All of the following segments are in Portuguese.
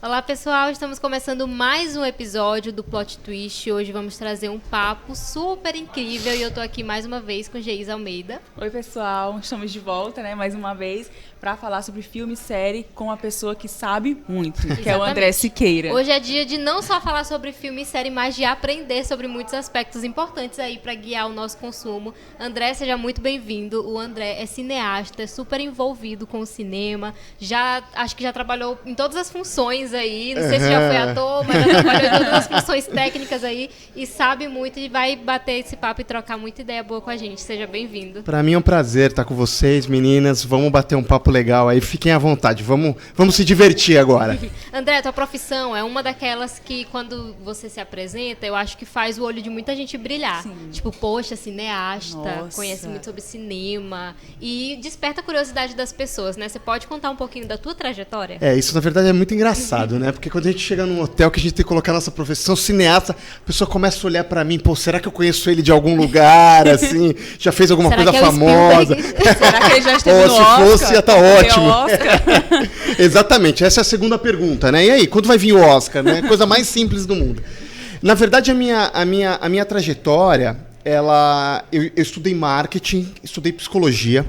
Olá pessoal, estamos começando mais um episódio do Plot Twist. Hoje vamos trazer um papo super incrível e eu tô aqui mais uma vez com Geisa Almeida. Oi pessoal, estamos de volta, mais uma vez, para falar sobre filme e série com uma pessoa que sabe muito, que é o André Siqueira. Hoje é dia de não só falar sobre filme e série, mas de aprender sobre muitos aspectos importantes aí para guiar o nosso consumo. André, seja muito bem-vindo. O André é cineasta, é super envolvido com o cinema, acho que já trabalhou em todas as funções aí, não sei se já foi ator, mas já trabalhou em todas as funções técnicas aí e sabe muito e vai bater esse papo e trocar muita ideia boa com a gente. Seja bem-vindo. Para mim é um prazer estar com vocês, meninas. Vamos bater um papo legal aí, fiquem à vontade. Vamos se divertir agora. André, tua profissão é uma daquelas que quando você se apresenta, eu acho que faz o olho de muita gente brilhar. Sim. Tipo, poxa, cineasta, Nossa, conhece muito sobre cinema e desperta a curiosidade das pessoas, né? Você pode contar um pouquinho da tua trajetória? Isso na verdade é muito engraçado, né? Porque quando a gente chega num hotel que a gente tem que colocar nossa profissão cineasta, a pessoa começa a olhar pra mim, pô, será que eu conheço ele de algum lugar, assim? Já fez alguma coisa famosa? Será que ele já esteve no se Oscar? Fosse, ia estar ótimo. Oscar? Exatamente, essa é a segunda pergunta, né? E aí, quando vai vir o Oscar, né? Coisa mais simples do mundo. Na verdade, a minha trajetória, eu estudei marketing, estudei psicologia,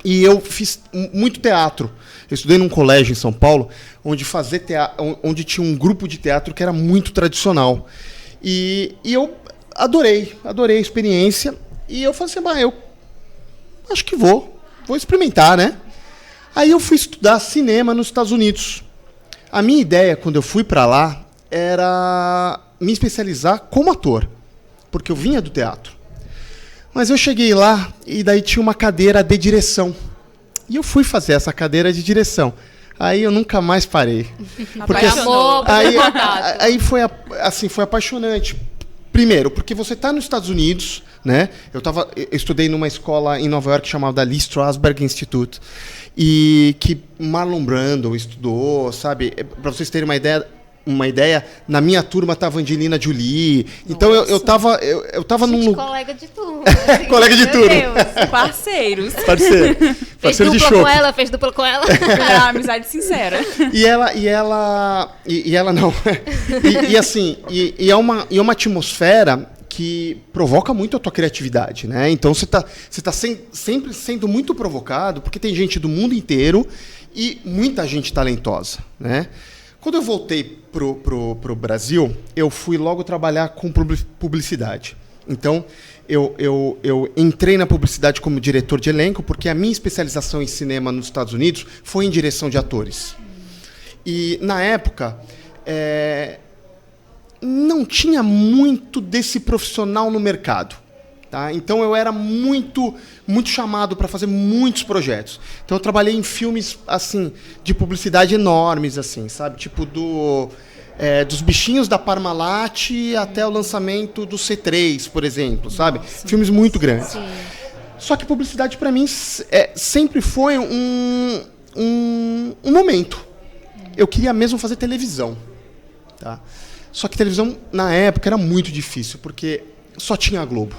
e eu fiz muito teatro. Eu estudei num colégio em São Paulo, onde tinha um grupo de teatro que era muito tradicional. E eu adorei a experiência. E eu falei assim, eu acho que vou experimentar, né? Aí eu fui estudar cinema nos Estados Unidos. A minha ideia, quando eu fui para lá, era me especializar como ator, porque eu vinha do teatro. Mas eu cheguei lá e daí tinha uma cadeira de direção. E eu fui fazer essa cadeira de direção. Aí eu nunca mais parei. Porque aí foi apaixonante. Primeiro, porque você está nos Estados Unidos, né? Eu estudei numa escola em Nova York chamada Lee Strasberg Institute, e que Marlon Brando estudou, sabe? Para vocês terem uma ideia, na minha turma estava Angelina Jolie. Então eu tava num lugar. Colega de turma. Colega de turma. Parceiros. Parceiro de show. Fez dupla com ela. É uma amizade sincera. E ela não. E é uma atmosfera que provoca muito a tua criatividade, né? Então você tá sempre sendo muito provocado, porque tem gente do mundo inteiro e muita gente talentosa, né? Quando eu voltei pro Brasil, eu fui logo trabalhar com publicidade. Então, eu entrei na publicidade como diretor de elenco, porque a minha especialização em cinema nos Estados Unidos foi em direção de atores. E, na época, não tinha muito desse profissional no mercado. Tá? Então, eu era muito chamado para fazer muitos projetos. Então, eu trabalhei em filmes assim de publicidade enormes, assim, sabe? Tipo dos bichinhos da Parmalat até o lançamento do C3, por exemplo, sabe? Nossa, filmes muito grandes. Sim. Só que publicidade, para mim, sempre foi um momento. Eu queria mesmo fazer televisão. Tá? Só que televisão, na época, era muito difícil, porque só tinha a Globo.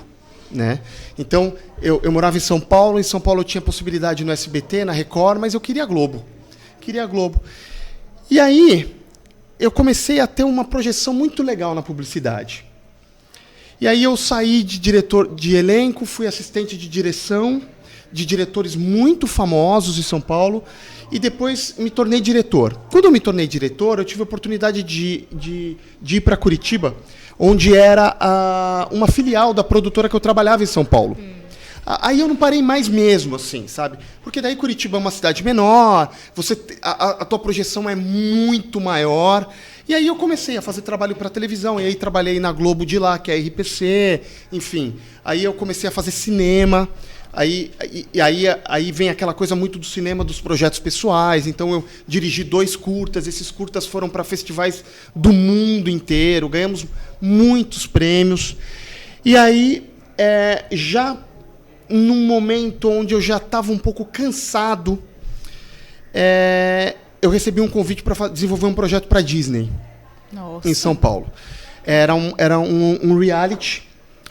Né? Então, eu morava em São Paulo eu tinha possibilidade no SBT, na Record, mas eu queria a Globo. E aí, eu comecei a ter uma projeção muito legal na publicidade. E aí eu saí de diretor de elenco, fui assistente de direção, de diretores muito famosos em São Paulo, e depois me tornei diretor. Quando eu me tornei diretor, eu tive a oportunidade de ir para Curitiba, onde era uma filial da produtora que eu trabalhava em São Paulo. Aí eu não parei mais mesmo, assim, sabe? Porque daí Curitiba é uma cidade menor, a tua projeção é muito maior. E aí eu comecei a fazer trabalho para televisão, e aí trabalhei na Globo de lá, que é a RPC, enfim. Aí eu comecei a fazer cinema. Aí vem aquela coisa muito do cinema, dos projetos pessoais. Então eu dirigi 2 curtas, esses curtas foram para festivais do mundo inteiro, ganhamos muitos prêmios. E aí, já num momento onde eu já estava um pouco cansado, eu recebi um convite para desenvolver um projeto para a Disney. Nossa. Em São Paulo. Era um reality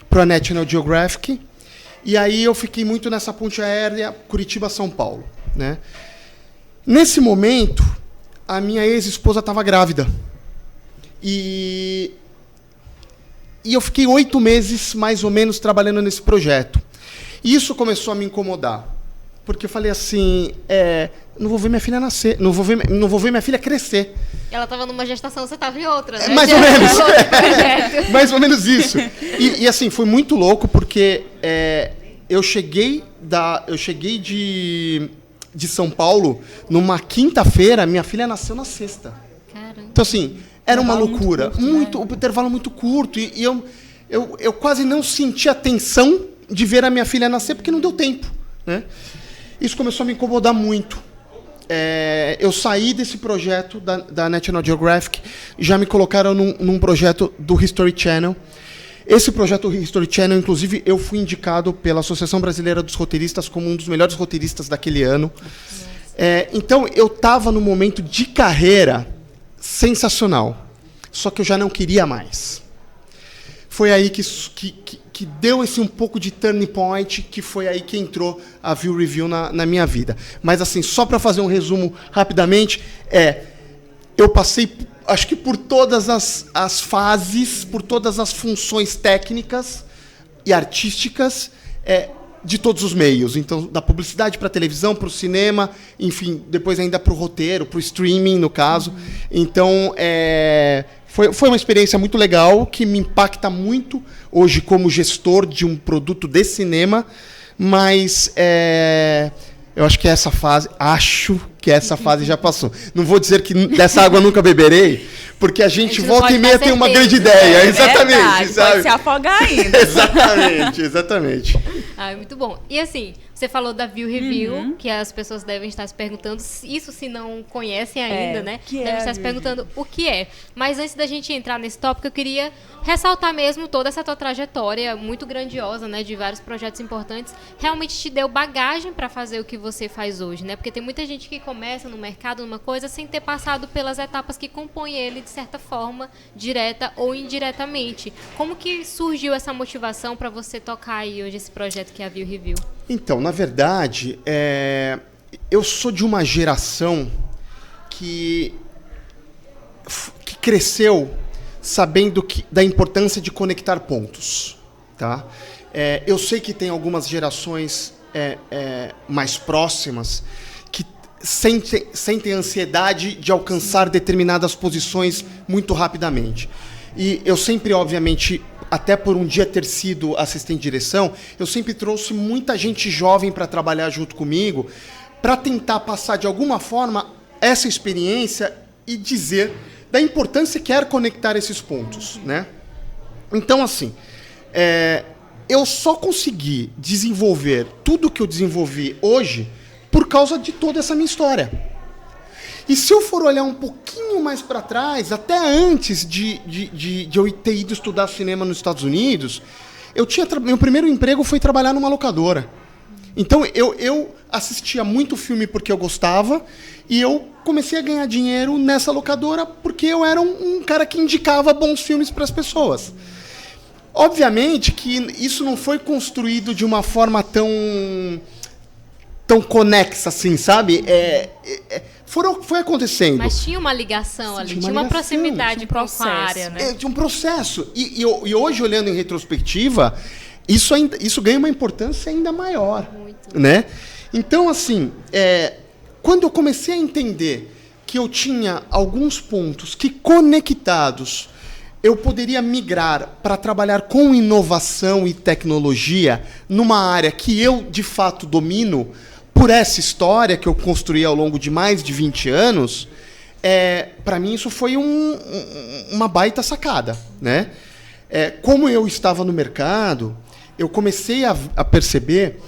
para a National Geographic. E aí eu fiquei muito nessa ponte aérea Curitiba-São Paulo, né? Nesse momento, a minha ex-esposa estava grávida. E eu fiquei 8 meses, mais ou menos, trabalhando nesse projeto. E isso começou a me incomodar. Porque eu falei assim, não vou ver minha filha nascer, não vou ver minha filha crescer. Ela estava numa gestação, você estava em outra, né? Mais ou menos. Mais ou menos isso. E assim, foi muito louco, porque eu cheguei de São Paulo numa quinta-feira, minha filha nasceu na sexta. Caramba. Então, assim, era uma loucura. Curto, né? Um intervalo muito curto. E eu quase não senti a tensão de ver a minha filha nascer, porque não deu tempo, né? Isso começou a me incomodar muito. Eu saí desse projeto da National Geographic, já me colocaram num projeto do History Channel. Esse projeto do History Channel, inclusive, eu fui indicado pela Associação Brasileira dos Roteiristas como um dos melhores roteiristas daquele ano. Então, eu estava num momento de carreira sensacional, só que eu já não queria mais. Foi aí que deu esse um pouco de turning point, que foi aí que entrou a View Review na minha vida. Mas, assim, só para fazer um resumo rapidamente, eu passei, acho que por todas as fases, por todas as funções técnicas e artísticas de todos os meios. Então, da publicidade para a televisão, para o cinema, enfim, depois ainda para o roteiro, para o streaming, no caso. Então, foi uma experiência muito legal, que me impacta muito hoje como gestor de um produto de cinema, mas eu acho que essa fase já passou. Não vou dizer que dessa água nunca beberei, porque a gente volta e meia tem uma grande ideia. Exatamente, verdade, sabe? pode se afogar ainda. Exatamente. Muito bom. E assim, você falou da View Review, que as pessoas devem estar se perguntando, isso se não conhecem ainda, né? Devem estar se perguntando o que é. Mas antes da gente entrar nesse tópico, eu queria ressaltar mesmo toda essa tua trajetória muito grandiosa, né? De vários projetos importantes. Realmente te deu bagagem para fazer o que você faz hoje, né? Porque tem muita gente que começa no mercado numa coisa sem ter passado pelas etapas que compõem ele, de certa forma, direta ou indiretamente. Como que surgiu essa motivação para você tocar aí hoje esse projeto que é a View Review? Então, na verdade, eu sou de uma geração que cresceu sabendo da importância de conectar pontos. Tá? Eu sei que tem algumas gerações mais próximas que sentem ansiedade de alcançar determinadas posições muito rapidamente. E eu sempre, obviamente, até por um dia ter sido assistente de direção, eu sempre trouxe muita gente jovem para trabalhar junto comigo, para tentar passar de alguma forma essa experiência e dizer da importância que é conectar esses pontos, né? Então, assim, eu só consegui desenvolver tudo que eu desenvolvi hoje por causa de toda essa minha história. E se eu for olhar um pouquinho mais para trás, até antes de eu ter ido estudar cinema nos Estados Unidos, meu primeiro emprego foi trabalhar numa locadora. Então, eu assistia muito filme porque eu gostava, e eu comecei a ganhar dinheiro nessa locadora porque eu era um cara que indicava bons filmes para as pessoas. Obviamente que isso não foi construído de uma forma tão conexa assim, sabe? Foi acontecendo. Mas tinha uma ligação ali, tinha uma proximidade com a área, né? Tinha um processo. E hoje, olhando em retrospectiva, isso ganha uma importância ainda maior. Muito. Né? Então, assim, quando eu comecei a entender que eu tinha alguns pontos que, conectados, eu poderia migrar para trabalhar com inovação e tecnologia numa área que eu, de fato, domino, por essa história que eu construí ao longo de mais de 20 anos, para mim isso foi uma baita sacada, né? Como eu estava no mercado, eu comecei a perceber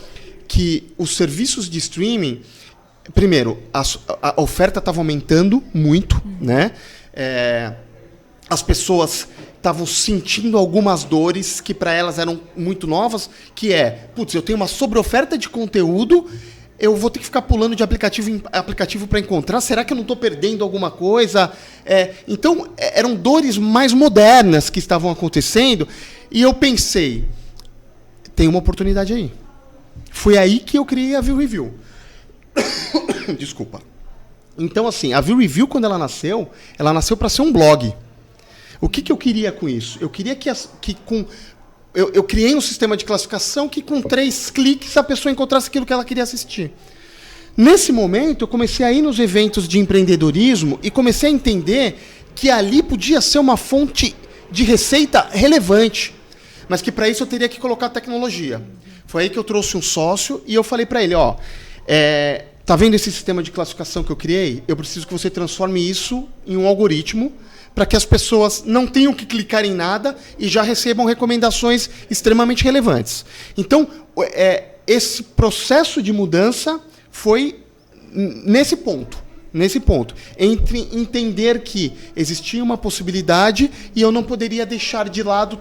que os serviços de streaming, primeiro, a oferta estava aumentando muito, né? As pessoas estavam sentindo algumas dores que para elas eram muito novas, que eu tenho uma sobreoferta de conteúdo, eu vou ter que ficar pulando de aplicativo em aplicativo para encontrar, será que eu não estou perdendo alguma coisa? Então, eram dores mais modernas que estavam acontecendo, e eu pensei, tem uma oportunidade aí. Foi aí que eu criei a View Review. Desculpa. Então, assim, a View Review, quando ela nasceu para ser um blog. O que eu queria com isso? Eu queria eu criei um sistema de classificação que com 3 cliques a pessoa encontrasse aquilo que ela queria assistir. Nesse momento, eu comecei a ir nos eventos de empreendedorismo e comecei a entender que ali podia ser uma fonte de receita relevante, mas que para isso eu teria que colocar tecnologia. Foi aí que eu trouxe um sócio e eu falei para ele, tá vendo esse sistema de classificação que eu criei? Eu preciso que você transforme isso em um algoritmo para que as pessoas não tenham que clicar em nada e já recebam recomendações extremamente relevantes. Então, esse processo de mudança foi nesse ponto. Entre entender que existia uma possibilidade e eu não poderia deixar de lado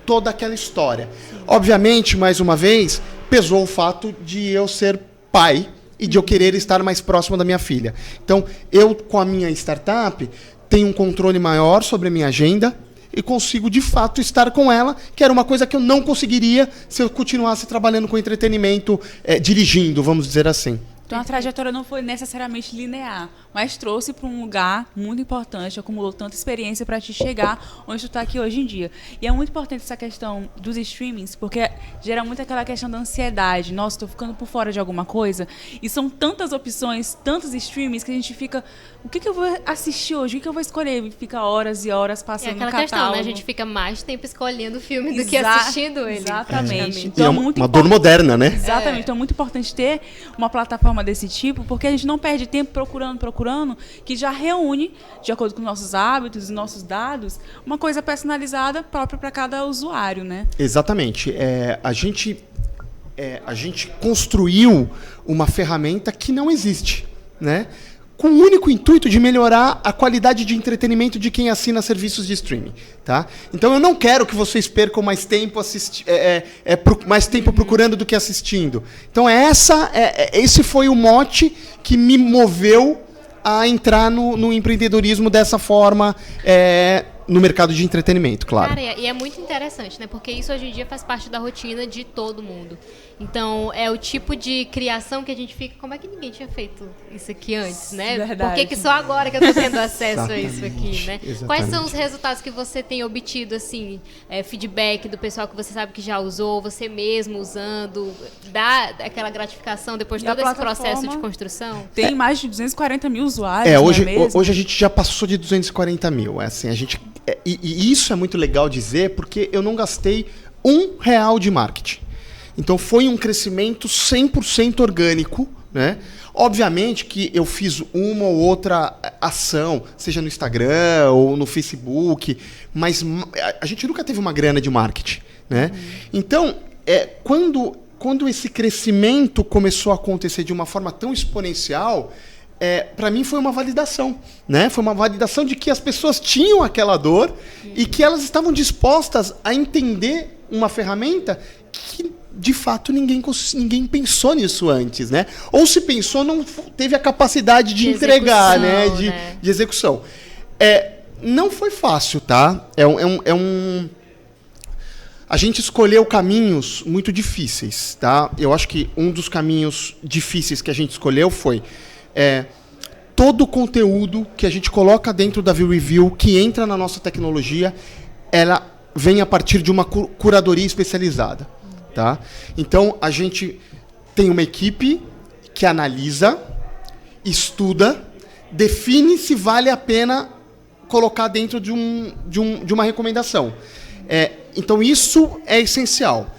toda aquela história. Obviamente, mais uma vez, pesou o fato de eu ser pai e de eu querer estar mais próximo da minha filha. Então, eu, com a minha startup, tenho um controle maior sobre a minha agenda e consigo, de fato, estar com ela, que era uma coisa que eu não conseguiria se eu continuasse trabalhando com entretenimento, dirigindo, vamos dizer assim. Então a trajetória não foi necessariamente linear, mas trouxe para um lugar muito importante, acumulou tanta experiência para te chegar onde tu está aqui hoje em dia. E é muito importante essa questão dos streamings, porque gera muito aquela questão da ansiedade. Nossa, estou ficando por fora de alguma coisa. E são tantas opções, tantos streamings, que a gente fica... O que eu vou assistir hoje? O que eu vou escolher? E fica horas e horas passando no catálogo. É aquela questão, né? A gente fica mais tempo escolhendo o filme do que assistindo ele. Exatamente. Então, é uma dor moderna, né? Exatamente. Então é muito importante ter uma plataforma desse tipo, porque a gente não perde tempo procurando, que já reúne, de acordo com nossos hábitos e nossos dados, uma coisa personalizada própria para cada usuário, né? Exatamente. A gente construiu uma ferramenta que não existe, né? Com o único intuito de melhorar a qualidade de entretenimento de quem assina serviços de streaming, tá? Então eu não quero que vocês percam mais tempo mais tempo procurando do que assistindo. Então esse foi o mote que me moveu a entrar no empreendedorismo dessa forma, no mercado de entretenimento, claro. Cara, e é muito interessante, né? Porque isso hoje em dia faz parte da rotina de todo mundo. Então, é o tipo de criação que a gente fica... Como é que ninguém tinha feito isso aqui antes, né? Verdade. Por que só agora que eu tô tendo acesso a isso aqui, né? Exatamente. Quais são os resultados que você tem obtido, assim, feedback do pessoal que você sabe que já usou, você mesmo usando, dá aquela gratificação depois de todo esse processo de construção? Tem mais de 240 mil usuários, hoje a gente já passou de 240 mil. Assim, e isso é muito legal dizer, porque eu não gastei R$1 de marketing. Então foi um crescimento 100% orgânico, né? Obviamente que eu fiz uma ou outra ação, seja no Instagram ou no Facebook, mas a gente nunca teve uma grana de marketing, né? Então, quando esse crescimento começou a acontecer de uma forma tão exponencial, para mim foi uma validação, né? Foi uma validação de que as pessoas tinham aquela dor e que elas estavam dispostas a entender uma ferramenta que, de fato, ninguém pensou nisso antes, né? Ou se pensou, não teve a capacidade de entregar, né? De execução. Não foi fácil, tá? A gente escolheu caminhos muito difíceis, tá? Eu acho que um dos caminhos difíceis que a gente escolheu foi... todo o conteúdo que a gente coloca dentro da View Review, que entra na nossa tecnologia, ela vem a partir de uma curadoria especializada. Tá? Então, a gente tem uma equipe que analisa, estuda, define se vale a pena colocar dentro de uma recomendação. Então, isso é essencial.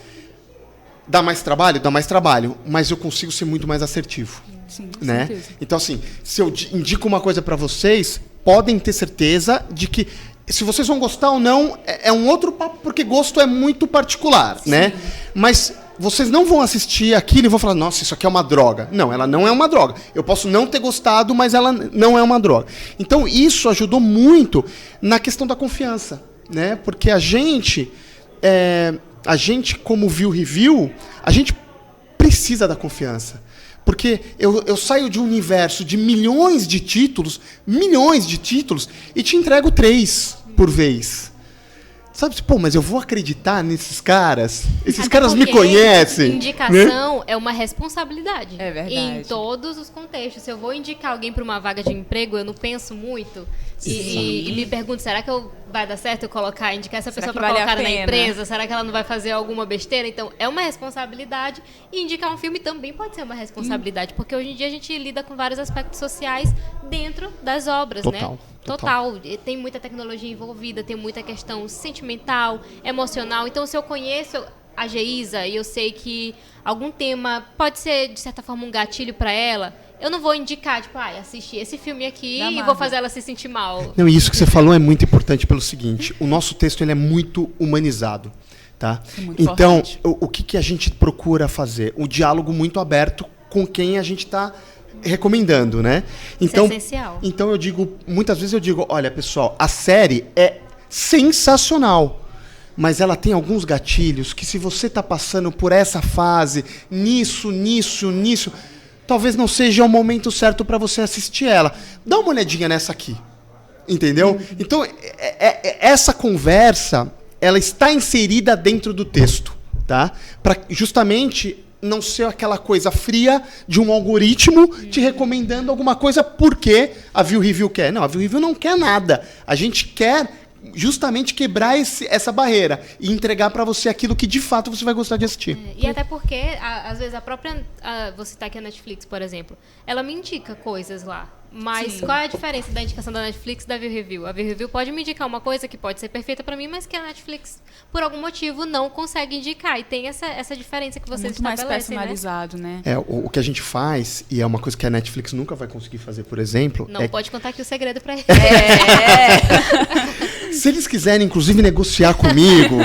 Dá mais trabalho? Dá mais trabalho, mas eu consigo ser muito mais assertivo. Sim, né? certeza. Então, assim, se eu indico uma coisa para vocês, podem ter certeza de que se vocês vão gostar ou não, é um outro papo, porque gosto é muito particular, né? Mas vocês não vão assistir aquilo e vão falar, nossa, isso aqui é uma droga. Não, ela não é uma droga. Eu posso não ter gostado, mas ela não é uma droga. Então, isso ajudou muito na questão da confiança, né? Porque a gente como View Review, a gente precisa da confiança. Porque eu saio de um universo de milhões de títulos, e te entrego 3 por vez. Sabe, pô, mas eu vou acreditar nesses caras? Esses Até caras me porque conhecem. Indicação é uma responsabilidade. É verdade. Em todos os contextos. Se eu vou indicar alguém para uma vaga de emprego, eu não penso muito e me pergunto, será que vai dar certo eu indicar essa pessoa para colocar na empresa? Será que ela não vai fazer alguma besteira? Então, é uma responsabilidade. E indicar um filme também pode ser uma responsabilidade, porque hoje em dia a gente lida com vários aspectos sociais dentro das obras, né? Total. Tem muita tecnologia envolvida, tem muita questão sentimental, emocional. Então, se eu conheço a Geisa e eu sei que algum tema pode ser, de certa forma, um gatilho para ela, eu não vou indicar, tipo, assisti esse filme aqui e vou fazer ela se sentir mal. Não, isso que você falou é muito importante pelo seguinte, o nosso texto ele é muito humanizado. Tá? É muito então, importante. o que a gente procura fazer? Um diálogo muito aberto com quem a gente está recomendando, né? Então, isso é essencial. Então muitas vezes eu digo, olha, pessoal, a série é sensacional, mas ela tem alguns gatilhos que se você está passando por essa fase, nisso, talvez não seja o momento certo para você assistir ela. Dá uma olhadinha nessa aqui, entendeu? Então, essa conversa, ela está inserida dentro do texto, tá? Para justamente não ser aquela coisa fria de um algoritmo te recomendando alguma coisa porque a View Review quer. Não, a View Review não quer nada. A gente quer justamente quebrar essa barreira e entregar para você aquilo que de fato você vai gostar de assistir. E até porque, às vezes, vou citar aqui a Netflix, por exemplo, ela me indica coisas lá. Mas qual é a diferença da indicação da Netflix e da View Review? A View Review pode me indicar uma coisa que pode ser perfeita para mim, mas que a Netflix, por algum motivo, não consegue indicar. E tem essa diferença que vocês muito mais estabelecem, personalizado, né? O que a gente faz, e é uma coisa que a Netflix nunca vai conseguir fazer, por exemplo... Não pode contar aqui o segredo para eles. Se eles quiserem, inclusive, negociar comigo,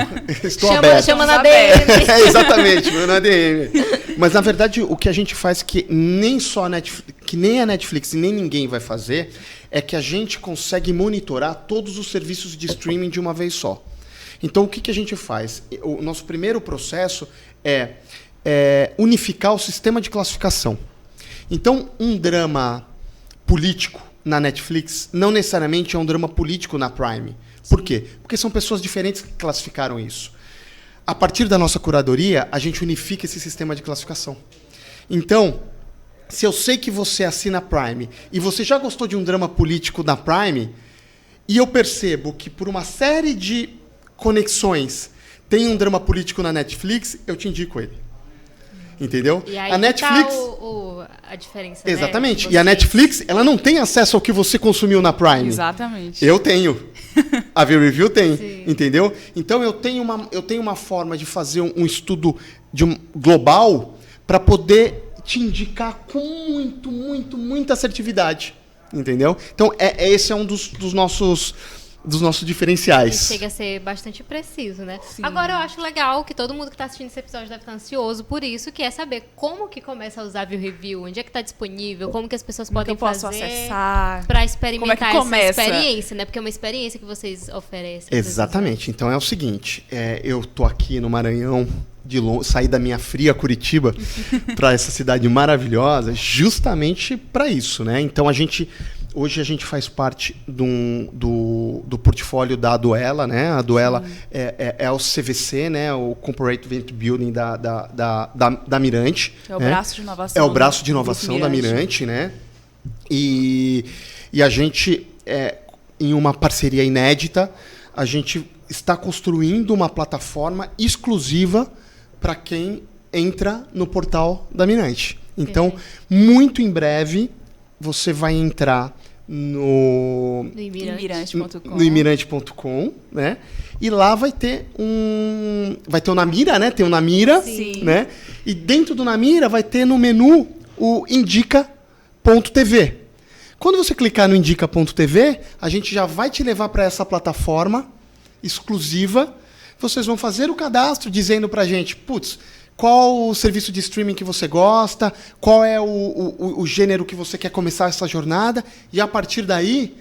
estou aberto. Chama na DM. Exatamente, na DM. Mas, na verdade, o que a gente faz que nem a Netflix e nem ninguém vai fazer é que a gente consegue monitorar todos os serviços de streaming de uma vez só. Então, o que a gente faz? O nosso primeiro processo é unificar o sistema de classificação. Então, um drama político na Netflix não necessariamente é um drama político na Prime. Por quê? Porque são pessoas diferentes que classificaram isso. A partir da nossa curadoria, a gente unifica esse sistema de classificação. Então, se eu sei que você assina Prime e você já gostou de um drama político na Prime, e eu percebo que por uma série de conexões tem um drama político na Netflix, eu te indico ele. Entendeu? E aí a Netflix... a diferença, exatamente. Né? E a Netflix, ela não tem acesso ao que você consumiu na Prime. Exatamente. Eu tenho. A View Review tem. Sim. Entendeu? Então, eu tenho uma forma de fazer um estudo global para poder te indicar com muita assertividade. Entendeu? Então, esse é um dos nossos diferenciais. Chega a ser bastante preciso, né? Sim. Agora, eu acho legal que todo mundo que está assistindo esse episódio deve estar ansioso por isso, que é saber como que começa a usar a View Review, onde é que está disponível, como que as pessoas podem fazer acessar para experimentar como é que essa começa? experiência, né? Porque é uma experiência que vocês oferecem. Exatamente. Então, é o seguinte, eu tô aqui no Maranhão, saí da minha fria Curitiba para essa cidade maravilhosa, justamente para isso, né? Então, hoje a gente faz parte do portfólio da Duela, né? A Duela é o CVC, né? O Corporate Venture Building da Mirante. É o braço de inovação. É o braço de inovação da Mirante, né? E a gente, em uma parceria inédita, a gente está construindo uma plataforma exclusiva para quem entra no portal da Mirante. Então, muito em breve, você vai entrar no imirante.com, né? E lá vai ter o Namira, né? Tem o Namira, Sim. né? E dentro do Namira vai ter no menu o indica.tv. Quando você clicar no indica.tv, a gente já vai te levar para essa plataforma exclusiva. Vocês vão fazer o cadastro dizendo para a gente, qual o serviço de streaming que você gosta, qual é o gênero que você quer começar essa jornada, e a partir daí,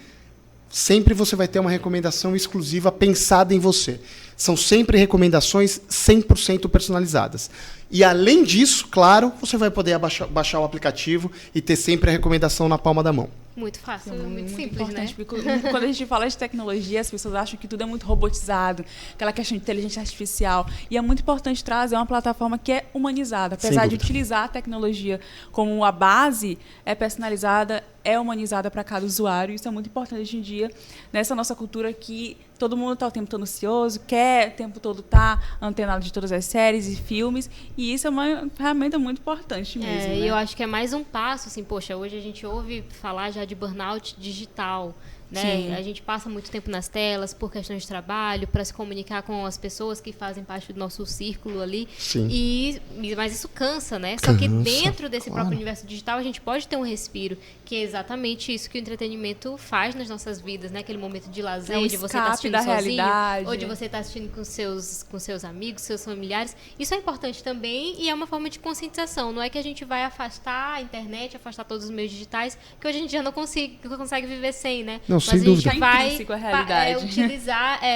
sempre você vai ter uma recomendação exclusiva pensada em você. São sempre recomendações 100% personalizadas. E além disso, claro, você vai poder baixar o aplicativo e ter sempre a recomendação na palma da mão. Muito fácil, Muito, muito simples, importante, né? porque quando a gente fala de tecnologia, as pessoas acham que tudo é muito robotizado, aquela questão de inteligência artificial. E é muito importante trazer uma plataforma que é humanizada. Apesar de utilizar a tecnologia como a base, é personalizada, é humanizada para cada usuário. Isso é muito importante hoje em dia, nessa nossa cultura que todo mundo está o tempo todo ansioso, quer o tempo todo estar antenado de todas as séries e filmes. E isso é uma ferramenta muito importante mesmo. E né? eu acho que é mais um passo, assim, poxa, hoje a gente ouve falar já de burnout digital, né? Sim. A gente passa muito tempo nas telas por questões de trabalho, para se comunicar com as pessoas que fazem parte do nosso círculo ali. Sim. Mas isso cansa, né? Só que dentro desse claro. próprio universo digital a gente pode ter um respiro, que é exatamente isso que o entretenimento faz nas nossas vidas, né? Aquele momento de lazer, É um de você estar escape assistindo da sozinho, realidade. ou de você estar assistindo com seus amigos, seus familiares. Isso é importante também e é uma forma de conscientização. Não é que a gente vai afastar a internet, afastar todos os meios digitais, que hoje em dia não consegue viver sem, né? Não, Mas sem a dúvida. gente vai intrínseco à realidade.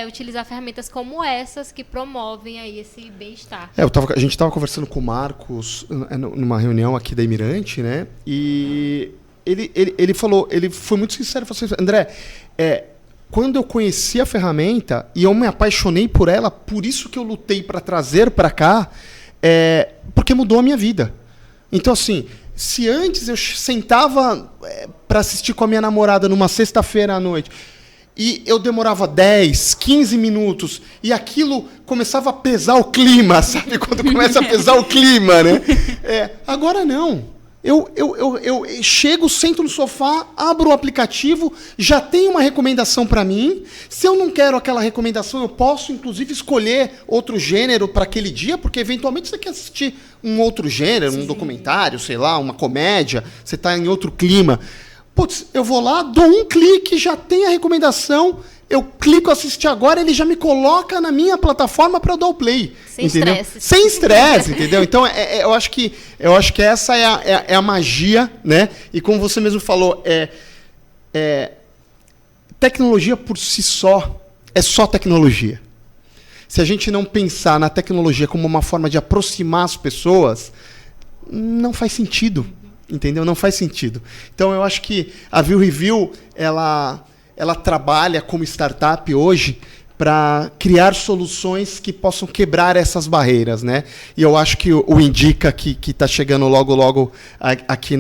utilizar ferramentas como essas que promovem aí esse bem-estar. A gente estava conversando com o Marcos numa reunião aqui da Imirante, né? E ele falou, ele foi muito sincero, falou assim, André, quando eu conheci a ferramenta e eu me apaixonei por ela, por isso que eu lutei para trazer para cá, porque mudou a minha vida. Então, assim, se antes eu sentava para assistir com a minha namorada numa sexta-feira à noite e eu demorava 10, 15 minutos e aquilo começava a pesar o clima, sabe? Quando começa a pesar o clima, né? Agora não. Eu chego, sento no sofá, abro o aplicativo, já tem uma recomendação para mim. Se eu não quero aquela recomendação, eu posso, inclusive, escolher outro gênero para aquele dia, porque, eventualmente, você quer assistir um outro gênero, um documentário, sei lá, uma comédia, você está em outro clima. Putz, eu vou lá, dou um clique, já tem a recomendação, eu clico assistir agora, ele já me coloca na minha plataforma para eu dar o play. Sem entendeu? estresse. Sem estresse, entendeu? Então, eu acho que essa é a magia, né? E como você mesmo falou, tecnologia por si só é só tecnologia. Se a gente não pensar na tecnologia como uma forma de aproximar as pessoas, não faz sentido. Entendeu? Não faz sentido. Então, eu acho que a View Review, ela trabalha como startup hoje para criar soluções que possam quebrar essas barreiras, né? E eu acho que o Indica, que está chegando logo aqui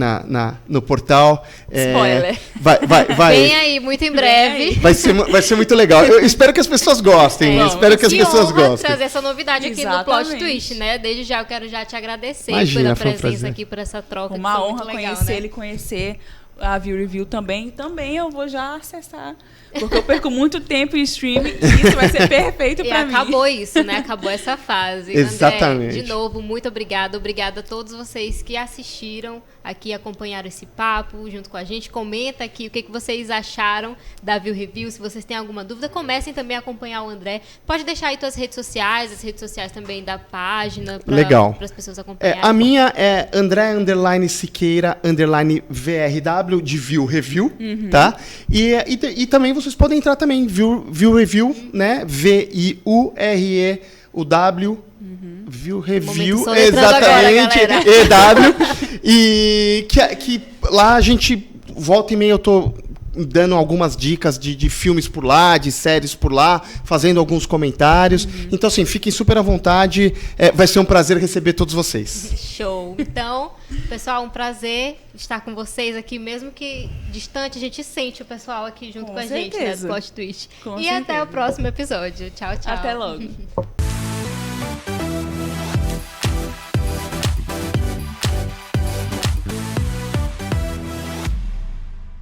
no portal... Spoiler. Vai. Vem aí, muito em breve. Vai ser muito legal. Eu espero que as pessoas gostem. Espero que as pessoas gostem. Trazer essa novidade aqui no Plot Twist, né? Desde já eu quero já te agradecer pela presença aqui, por essa troca. Uma honra muito legal, conhecer né? ele, conhecer a View Review também eu vou já acessar, porque eu perco muito tempo em streaming e isso vai ser perfeito para mim. E acabou isso, né? Acabou essa fase. Exatamente. André, de novo, muito obrigada. Obrigada a todos vocês que assistiram aqui, acompanharam esse papo junto com a gente. Comenta aqui o que vocês acharam da View Review. Se vocês têm alguma dúvida, comecem também a acompanhar o André. Pode deixar aí tuas redes sociais, as redes sociais também da página, para as pessoas acompanharem. A minha é André_Siqueira_VRW de View Review, tá? E também vocês podem entrar também, View Review, né? VIUREW, View Review, exatamente, EW. E que lá a gente, volta e meia, eu tô dando algumas dicas de filmes por lá, de séries por lá, fazendo alguns comentários. Então, assim, fiquem super à vontade. Vai ser um prazer receber todos vocês. Show! Então, pessoal, um prazer estar com vocês aqui, mesmo que distante, a gente sente o pessoal aqui junto com a gente, né, do Plot Twist. E até o próximo episódio. Tchau, tchau. Até logo.